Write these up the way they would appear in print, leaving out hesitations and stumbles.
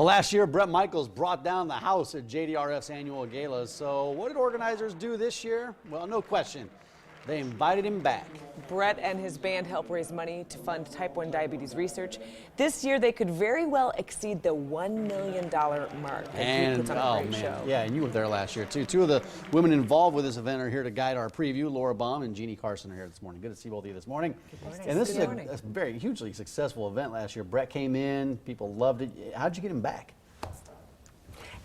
Well, last year, Bret Michaels brought down the house at JDRF's annual gala. So what did organizers do this year? Well, no question. They invited him back. Bret and his band help raise money to fund type 1 diabetes research. This year, they could very well exceed the $1 million mark. And, oh man, show. Yeah, and you were there last year too. Two of the women involved with this event are here to guide our preview. Baum and Jeanie Carson are here this morning. Good to see both of you this morning. Good morning. And this is a very hugely successful event last year. Bret came in, people loved it. How'd you get him back?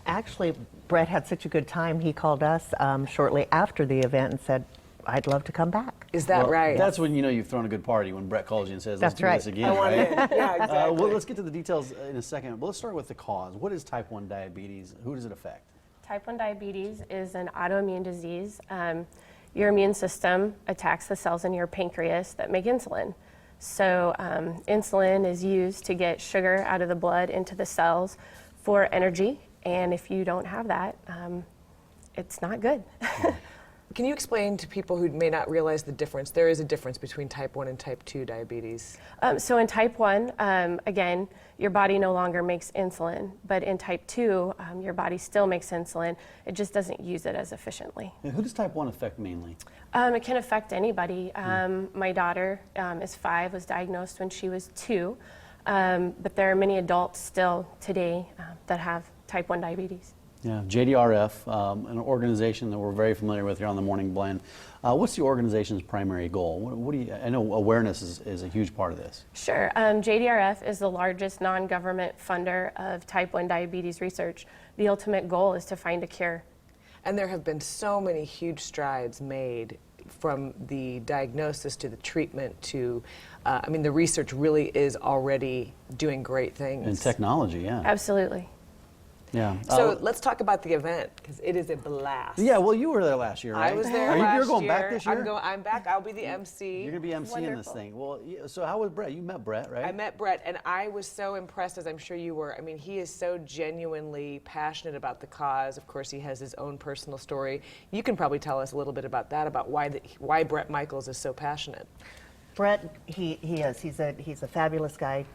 Actually, Bret had such a good time, he called us shortly after the event and said, I'd love to come back. Is that right? That's when you know you've thrown a good party, when Bret calls you and says, let's do this again. Right? Yeah, exactly. Well, let's get to the details in a second. But let's start with the cause. What is type 1 diabetes? Who does it affect? Type 1 diabetes is an autoimmune disease. Your immune system attacks the cells in your pancreas that make insulin. So insulin is used to get sugar out of the blood into the cells for energy. And if you don't have that, it's not good. Can you explain to people who may not realize the difference? There is a difference between type 1 and type 2 diabetes. So in type 1, again, your body no longer makes insulin. But in type 2, your body still makes insulin. It just doesn't use it as efficiently. And who does type 1 affect mainly? It can affect anybody. My daughter is 5, was diagnosed when she was 2. But there are many adults still today that have type 1 diabetes. Yeah, JDRF, an organization that we're very familiar with here on the Morning Blend. What's the organization's primary goal? What do you? I know awareness is a huge part of this. Sure. JDRF is the largest non-government funder of type 1 diabetes research. The ultimate goal is to find a cure. And there have been so many huge strides made from the diagnosis to the treatment to, I mean, the research really is already doing great things. And technology, yeah. Absolutely. Yeah. So let's talk about the event, because it is a blast. Yeah, well, you were there last year, right? I was there last year. You're going back this year? I'm back. I'll be the MC. You're going to be emceeing this thing. Well, so how was Bret? You met Bret, right? I met Bret, and I was so impressed, as I'm sure you were. I mean, he is so genuinely passionate about the cause. Of course, he has his own personal story. You can probably tell us a little bit about that, about why Bret Michaels is so passionate. Bret, he is. He's a fabulous guy,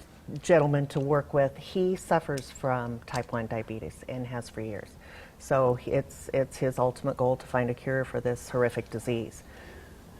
gentleman to work with. He suffers from type 1 diabetes and has for years. So it's his ultimate goal to find a cure for this horrific disease.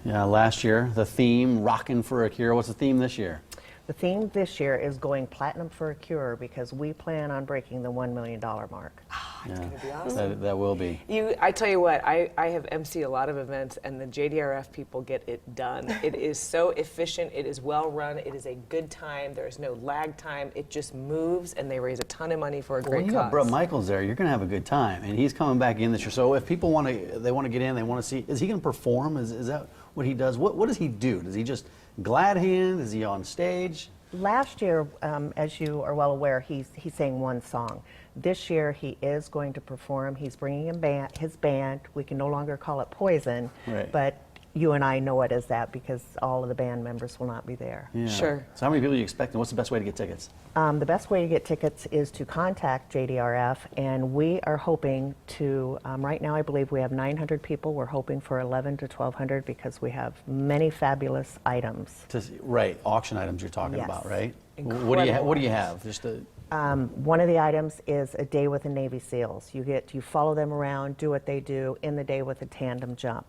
Yeah, last year, the theme, Rockin' for a Cure. What's the theme this year? The theme this year is going platinum for a cure because we plan on breaking the $1 million mark. It's going to be awesome. That will be. I tell you what, I have emceed a lot of events, and the JDRF people get it done. It is so efficient, it is well run, it is a good time, there's no lag time, it just moves, and they raise a ton of money for a great cause. You got Bret Michaels there, you're going to have a good time, and he's coming back in this year. So if people want to get in, they want to see, is he going to perform? Is that what he does? What does he do? Does he just glad hand? Is he on stage? Last year, as you are well aware, he sang one song. This year, he is going to perform. He's bringing in his band. We can no longer call it Poison, right. But you and I know it as that because all of the band members will not be there. Yeah. Sure. So how many people are you expecting? What's the best way to get tickets? The best way to get tickets is to contact JDRF, and we are hoping to, right now I believe we have 900 people. We're hoping for 11 to 1,200 because we have many fabulous items. Right, auction items you're talking Yes. about, right? Incredible. What do you have? Just a... One of the items is a day with the Navy SEALs. You follow them around, do what they do in the day with a tandem jump.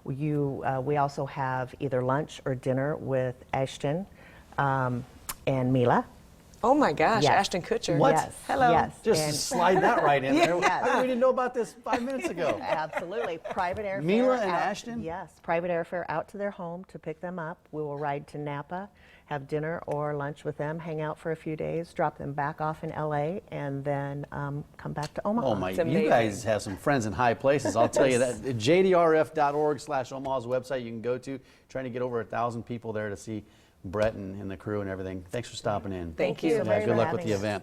We also have either lunch or dinner with Ashton and Mila. Oh my gosh, Yes. Ashton Kutcher. What? Yes. Hello. Yes. Just slide that right in there. Yes. We didn't know about this 5 minutes ago. Absolutely. Private airfare. Mila and Ashton? Yes. Private airfare out to their home to pick them up. We will ride to Napa, have dinner or lunch with them, hang out for a few days, drop them back off in LA, and then come back to Omaha. Oh my, you guys have some friends in high places. I'll tell you that. JDRF.org/Omaha is the website you can go to. Trying to get over 1,000 people there to see Bret and the crew and everything. Thanks for stopping in. Thank you. so much Good for luck with having the us. event.